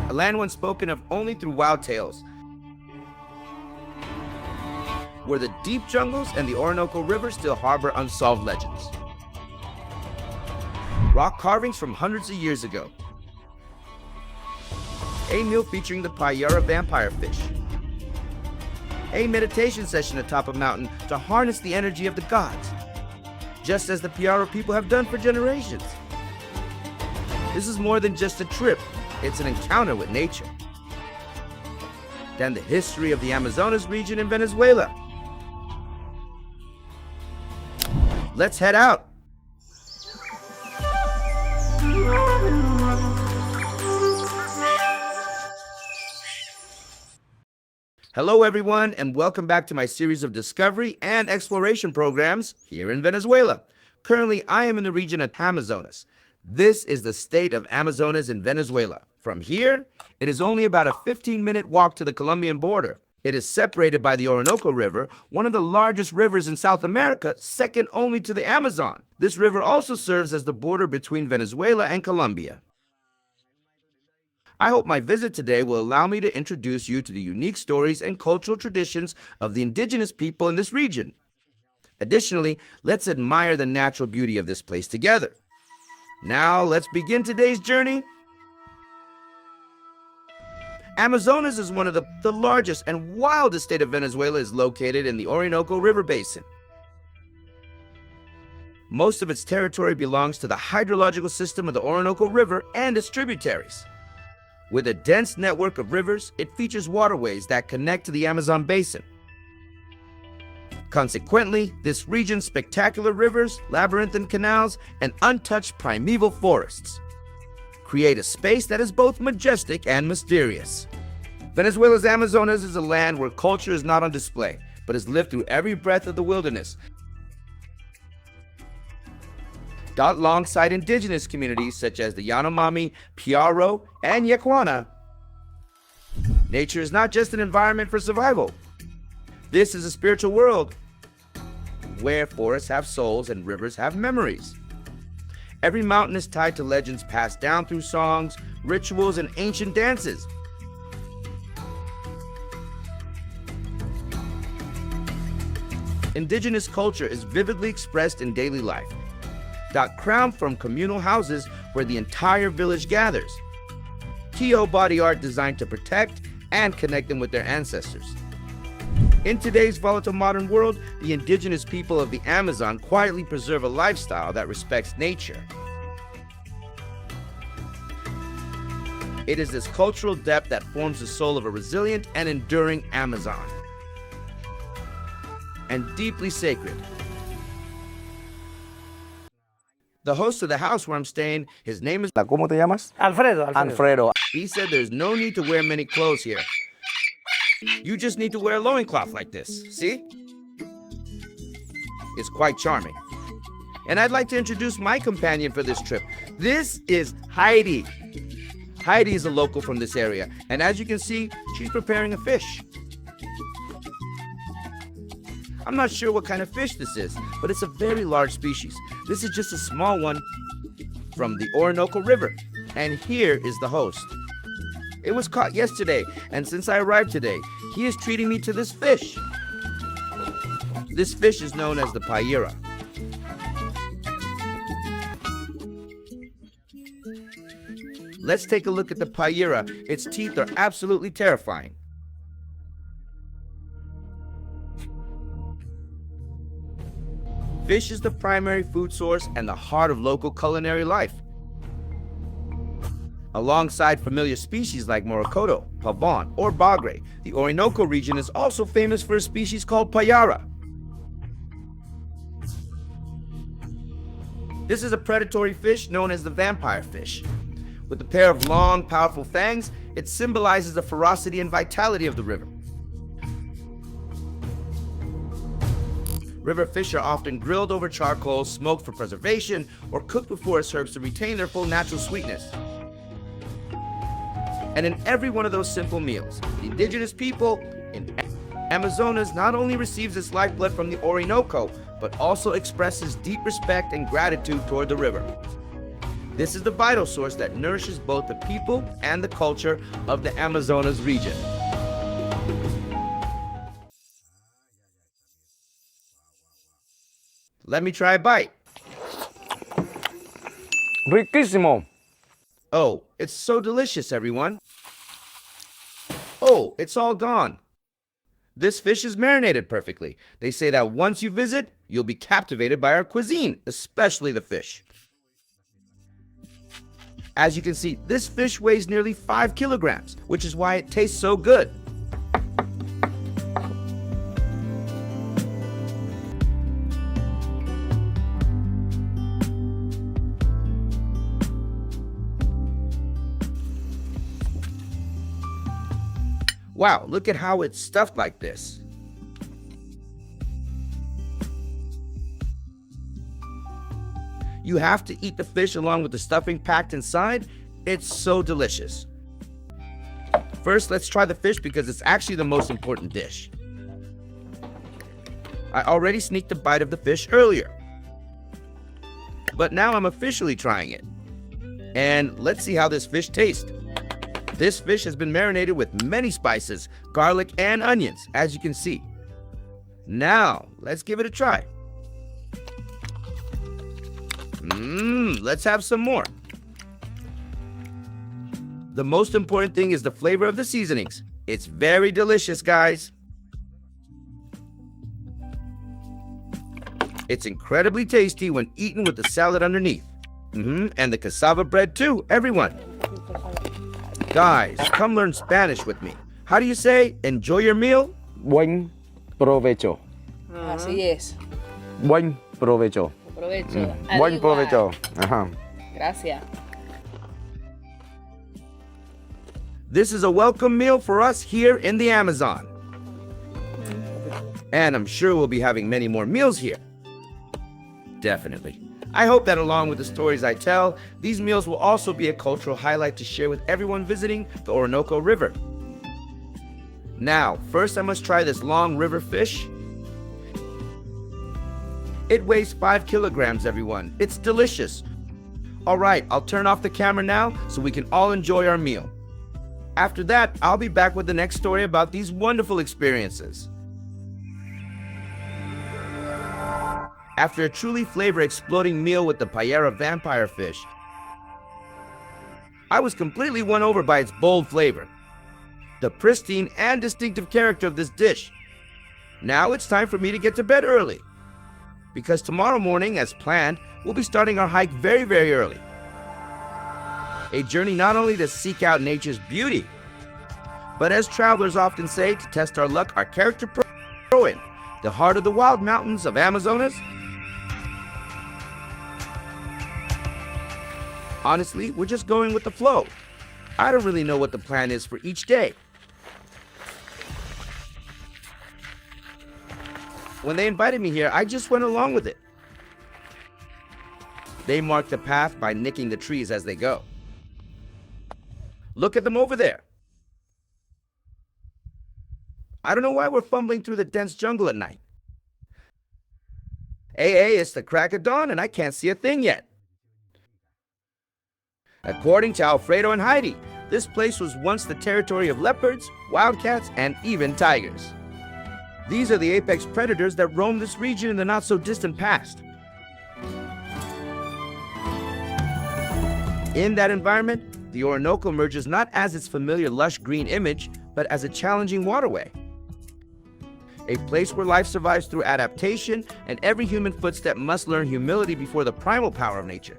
a land once spoken of only through wild tales, where the deep jungles and the Orinoco River still harbor unsolved legends. Rock carvings from hundreds of years ago. A meal featuring the Payara vampire fish. A meditation session atop a mountain to harness the energy of the gods, just as the Piaroa people have done for generations. This is more than just a trip, it's an encounter with nature. Then the history of the Amazonas region in Venezuela. Let's head out. Hello everyone, and welcome back to my series of discovery and exploration programs here in Venezuela. Currently, I am in the region of Amazonas. This is the state of Amazonas in Venezuela. From here, it is only about a 15-minute walk to the Colombian border. It is separated by the Orinoco River, one of the largest rivers in South America, second only to the Amazon. This river also serves as the border between Venezuela and Colombia. I hope my visit today will allow me to introduce you to the unique stories and cultural traditions of the indigenous people in this region. Additionally, let's admire the natural beauty of this place together. Now, let's begin today's journey. Amazonas is one of the largest and wildest state of Venezuela is located in the Orinoco River Basin. Most of its territory belongs to the hydrological system of the Orinoco River and its tributaries. With a dense network of rivers, it features waterways that connect to the Amazon basin. Consequently, this region's spectacular rivers, labyrinthine canals, and untouched primeval forests create a space that is both majestic and mysterious. Venezuela's Amazonas is a land where culture is not on display, but is lived through every breath of the wilderness. Alongside indigenous communities such as the Yanomami, Piaroa, and Yacuana. Nature is not just an environment for survival. This is a spiritual world where forests have souls and rivers have memories. Every mountain is tied to legends passed down through songs, rituals, and ancient dances. Indigenous culture is vividly expressed in daily life. Crowned from communal houses where the entire village gathers. Kio body art designed to protect and connect them with their ancestors. In today's volatile modern world, the indigenous people of the Amazon quietly preserve a lifestyle that respects nature. It is this cultural depth that forms the soul of a resilient and enduring Amazon. And deeply sacred. The host of the house where I'm staying, his name is... ¿Cómo te llamas? Alfredo. He said there's no need to wear many clothes here. You just need to wear a loincloth like this, see? It's quite charming. And I'd like to introduce my companion for this trip. This is Heidi. Heidi is a local from this area, and as you can see, she's preparing a fish. I'm not sure what kind of fish this is, but it's a very large species. This is just a small one from the Orinoco River, and here is the host. It was caught yesterday, and since I arrived today, he is treating me to this fish. This fish is known as the Payara. Let's take a look at the Payara. Its teeth are absolutely terrifying. Fish is the primary food source and the heart of local culinary life. Alongside familiar species like morocoto, pavon, or bagre, the Orinoco region is also famous for a species called Payara. This is a predatory fish known as the vampire fish. With a pair of long, powerful fangs, it symbolizes the ferocity and vitality of the river. River fish are often grilled over charcoal, smoked for preservation, or cooked with forest herbs to retain their full natural sweetness. And in every one of those simple meals, the indigenous people in Amazonas not only receives its lifeblood from the Orinoco, but also expresses deep respect and gratitude toward the river. This is the vital source that nourishes both the people and the culture of the Amazonas region. Let me try a bite. Riquísimo. Oh, it's so delicious, everyone. Oh, it's all gone. This fish is marinated perfectly. They say that once you visit, you'll be captivated by our cuisine, especially the fish. As you can see, this fish weighs nearly 5 kilograms, which is why it tastes so good. Wow, look at how it's stuffed like this. You have to eat the fish along with the stuffing packed inside. It's so delicious. First, let's try the fish because it's actually the most important dish. I already sneaked a bite of the fish earlier, but now I'm officially trying it. And let's see how this fish tastes. This fish has been marinated with many spices, garlic, and onions, as you can see. Now, let's give it a try. Let's have some more. The most important thing is the flavor of the seasonings. It's very delicious, guys. It's incredibly tasty when eaten with the salad underneath. And the cassava bread too, everyone. Guys, come learn Spanish with me. How do you say, enjoy your meal? Buen provecho. Así es. Buen provecho. Provecho. Buen provecho. Ajá. Gracias. This is a welcome meal for us here in the Amazon. And I'm sure we'll be having many more meals here. Definitely. I hope that along with the stories I tell, these meals will also be a cultural highlight to share with everyone visiting the Orinoco River. Now, first I must try this long river fish. It weighs 5 kilograms, everyone. It's delicious. All right, I'll turn off the camera now so we can all enjoy our meal. After that, I'll be back with the next story about these wonderful experiences. After a truly flavor-exploding meal with the Payara vampire fish, I was completely won over by its bold flavor, the pristine and distinctive character of this dish. Now it's time for me to get to bed early, because tomorrow morning, as planned, we'll be starting our hike very, very early. A journey not only to seek out nature's beauty, but as travelers often say, to test our luck, our character pro in the heart of the wild mountains of Amazonas. Honestly, we're just going with the flow. I don't really know what the plan is for each day. When they invited me here, I just went along with it. They mark the path by nicking the trees as they go. Look at them over there. I don't know why we're fumbling through the dense jungle at night. Hey, it's the crack of dawn and I can't see a thing yet. According to Alfredo and Heidi, this place was once the territory of leopards, wildcats, and even tigers. These are the apex predators that roam this region in the not-so-distant past. In that environment, the Orinoco emerges not as its familiar lush green image, but as a challenging waterway. A place where life survives through adaptation, and every human footstep must learn humility before the primal power of nature.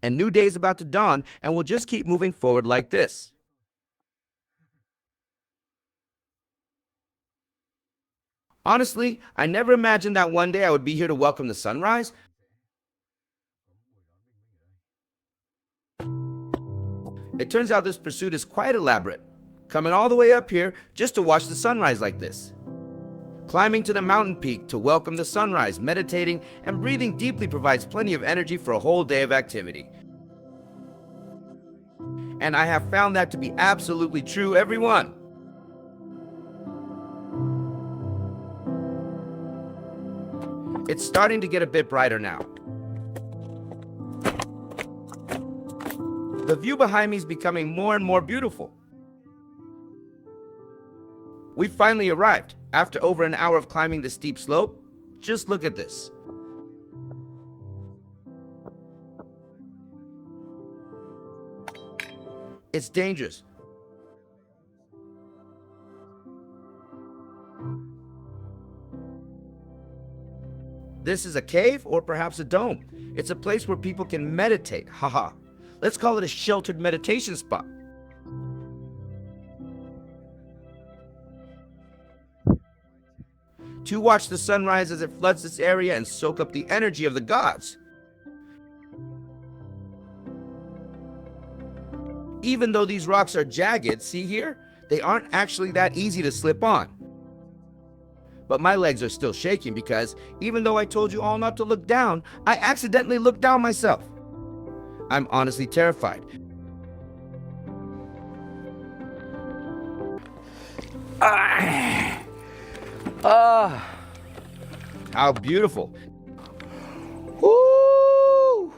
And new day is about to dawn, and we'll just keep moving forward like this. Honestly, I never imagined that one day I would be here to welcome the sunrise. It turns out this pursuit is quite elaborate, coming all the way up here just to watch the sunrise like this. Climbing to the mountain peak to welcome the sunrise, meditating, and breathing deeply provides plenty of energy for a whole day of activity. And I have found that to be absolutely true, everyone. It's starting to get a bit brighter now. The view behind me is becoming more and more beautiful. We finally arrived. After over an hour of climbing the steep slope, just look at this. It's dangerous. This is a cave or perhaps a dome. It's a place where people can meditate. Haha. Let's call it a sheltered meditation spot. To watch the sunrise as it floods this area and soak up the energy of the gods. Even though these rocks are jagged, see here? They aren't actually that easy to slip on. But my legs are still shaking because even though I told you all not to look down, I accidentally looked down myself. I'm honestly terrified. How beautiful. Woo!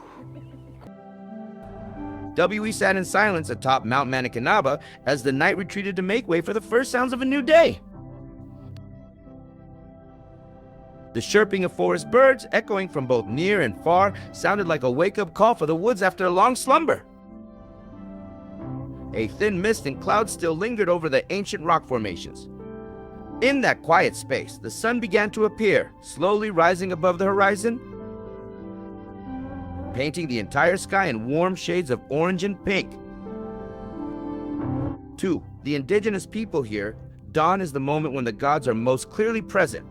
We sat in silence atop Mount Manacanaba as the night retreated to make way for the first sounds of a new day. The chirping of forest birds, echoing from both near and far, sounded like a wake-up call for the woods after a long slumber. A thin mist and clouds still lingered over the ancient rock formations. In that quiet space, the sun began to appear, slowly rising above the horizon, painting the entire sky in warm shades of orange and pink. To the indigenous people here, dawn is the moment when the gods are most clearly present.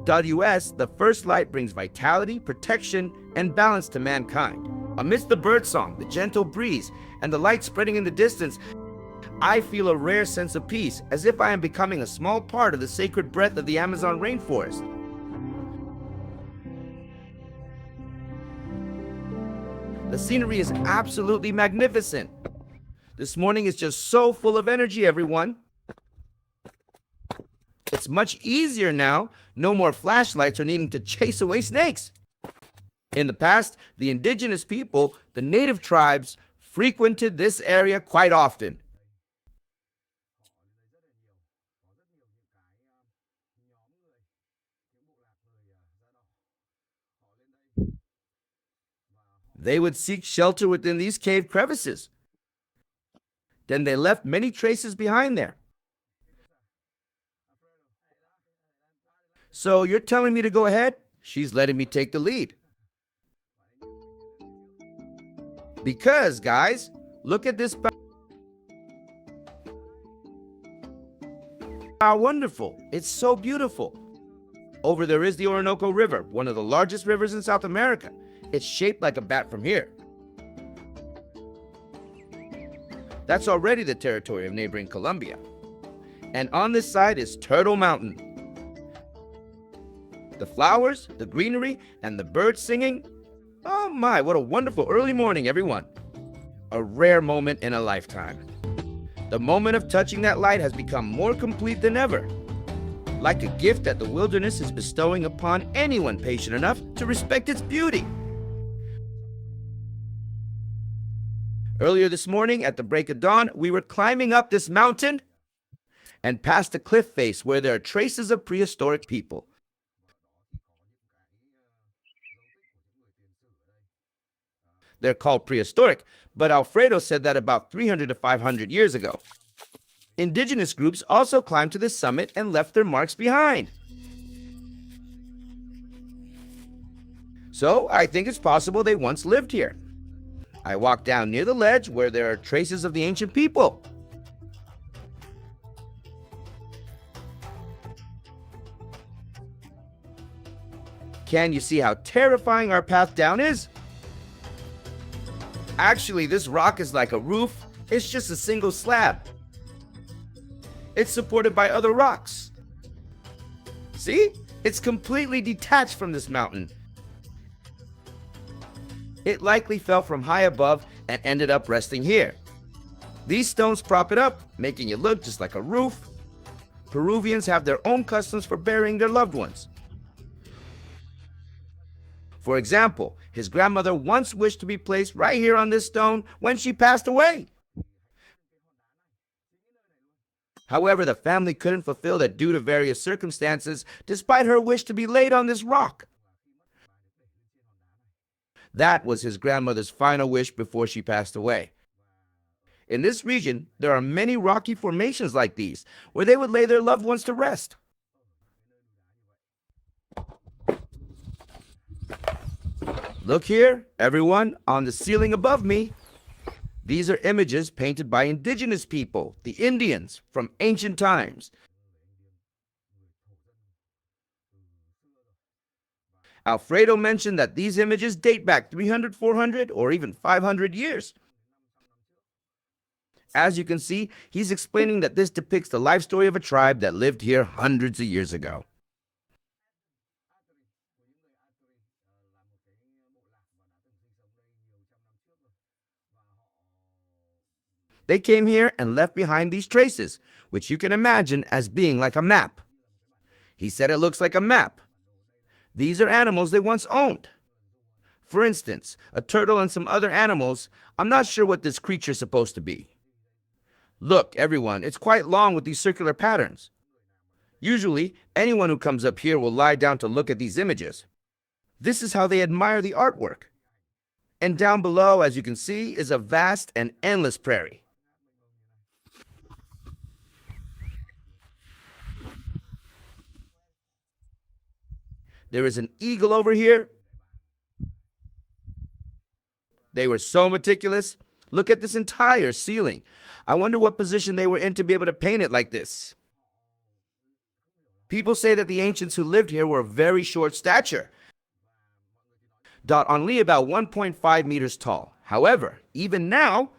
US, the first light brings vitality, protection, and balance to mankind. Amidst the birdsong, the gentle breeze, and the light spreading in the distance, I feel a rare sense of peace, as if I am becoming a small part of the sacred breath of the Amazon rainforest. The scenery is absolutely magnificent. This morning is just so full of energy, everyone. It's much easier now. No more flashlights or needing to chase away snakes. In the past, the indigenous people, the native tribes, frequented this area quite often. They would seek shelter within these cave crevices. Then they left many traces behind there. So you're telling me to go ahead? She's letting me take the lead. Because, guys, look at this. How wonderful. It's so beautiful. Over there is the Orinoco River, one of the largest rivers in South America. It's shaped like a bat from here. That's already the territory of neighboring Colombia. And on this side is Turtle Mountain. The flowers, the greenery, and the birds singing. Oh my, what a wonderful early morning, everyone. A rare moment in a lifetime. The moment of touching that light has become more complete than ever. Like a gift that the wilderness is bestowing upon anyone patient enough to respect its beauty. Earlier this morning, at the break of dawn, we were climbing up this mountain and past a cliff face where there are traces of prehistoric people. They're called prehistoric, but Alfredo said that about 300 to 500 years ago. Indigenous groups also climbed to the summit and left their marks behind. So I think it's possible they once lived here. I walked down near the ledge where there are traces of the ancient people. Can you see how terrifying our path down is? Actually, this rock is like a roof. It's just a single slab. It's supported by other rocks. See? It's completely detached from this mountain. It likely fell from high above and ended up resting here. These stones prop it up, making it look just like a roof. Peruvians have their own customs for burying their loved ones. For example, his grandmother once wished to be placed right here on this stone when she passed away. However, the family couldn't fulfill that due to various circumstances, despite her wish to be laid on this rock. That was his grandmother's final wish before she passed away. In this region, there are many rocky formations like these, where they would lay their loved ones to rest. Look here, everyone, on the ceiling above me. These are images painted by indigenous people, the Indians, from ancient times. Alfredo mentioned that these images date back 300, 400, or even 500 years. As you can see, he's explaining that this depicts the life story of a tribe that lived here hundreds of years ago. They came here and left behind these traces, which you can imagine as being like a map. He said it looks like a map. These are animals they once owned. For instance, a turtle and some other animals. I'm not sure what this creature is supposed to be. Look, everyone, it's quite long with these circular patterns. Usually, anyone who comes up here will lie down to look at these images. This is how they admire the artwork. And down below, as you can see, is a vast and endless prairie. There is an eagle over here. They were so meticulous. Look at this entire ceiling. I wonder what position they were in to be able to paint it like this. People say that the ancients who lived here were of very short stature, only about 1.5 meters tall. However, even now,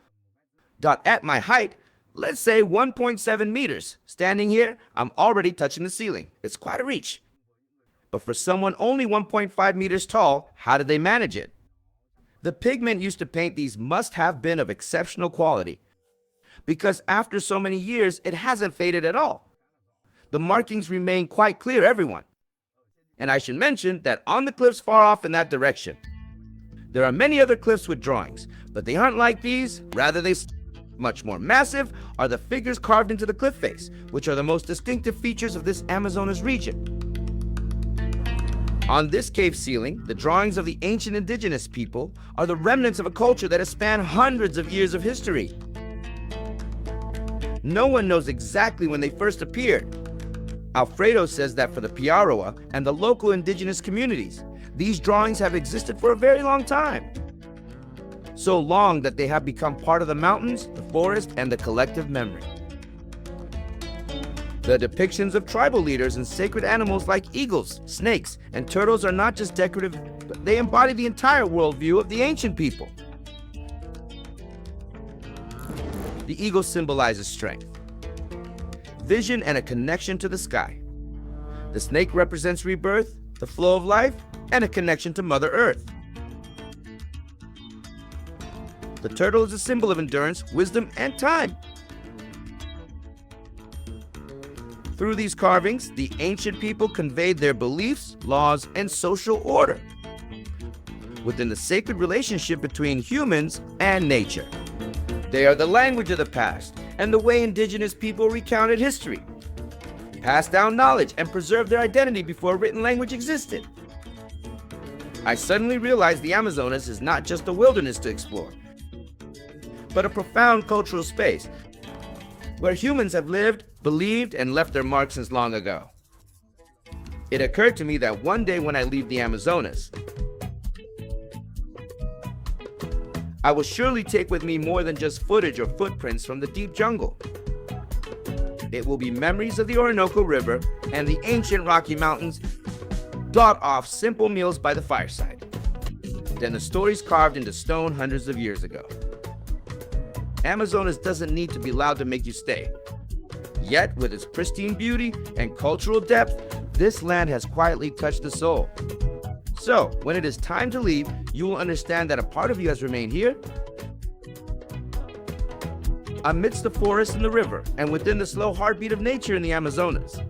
at my height, let's say 1.7 meters, standing here, I'm already touching the ceiling. It's quite a reach. But for someone only 1.5 meters tall, how did they manage it? The pigment used to paint these must have been of exceptional quality, because after so many years, it hasn't faded at all. The markings remain quite clear, everyone. And I should mention that on the cliffs far off in that direction, there are many other cliffs with drawings, but they aren't like these. Rather, much more massive are the figures carved into the cliff face, which are the most distinctive features of this Amazonas region. On this cave ceiling, the drawings of the ancient indigenous people are the remnants of a culture that has spanned hundreds of years of history. No one knows exactly when they first appeared. Alfredo says that for the Piaroa and the local indigenous communities, these drawings have existed for a very long time. So long that they have become part of the mountains, the forest, and the collective memory. The depictions of tribal leaders and sacred animals like eagles, snakes, and turtles are not just decorative, but they embody the entire worldview of the ancient people. The eagle symbolizes strength, vision, and a connection to the sky. The snake represents rebirth, the flow of life, and a connection to Mother Earth. The turtle is a symbol of endurance, wisdom, and time. Through these carvings, the ancient people conveyed their beliefs, laws, and social order within the sacred relationship between humans and nature. They are the language of the past and the way indigenous people recounted history, passed down knowledge, and preserved their identity before written language existed. I suddenly realized the Amazonas is not just a wilderness to explore, but a profound cultural space where humans have lived, believed, and left their mark since long ago. It occurred to me that one day when I leave the Amazonas, I will surely take with me more than just footage or footprints from the deep jungle. It will be memories of the Orinoco River and the ancient Rocky Mountains, off simple meals by the fireside, then the stories carved into stone hundreds of years ago. Amazonas doesn't need to be loud to make you stay. Yet, with its pristine beauty and cultural depth, this land has quietly touched the soul. So, when it is time to leave, you will understand that a part of you has remained here, amidst the forest and the river, and within the slow heartbeat of nature in the Amazonas.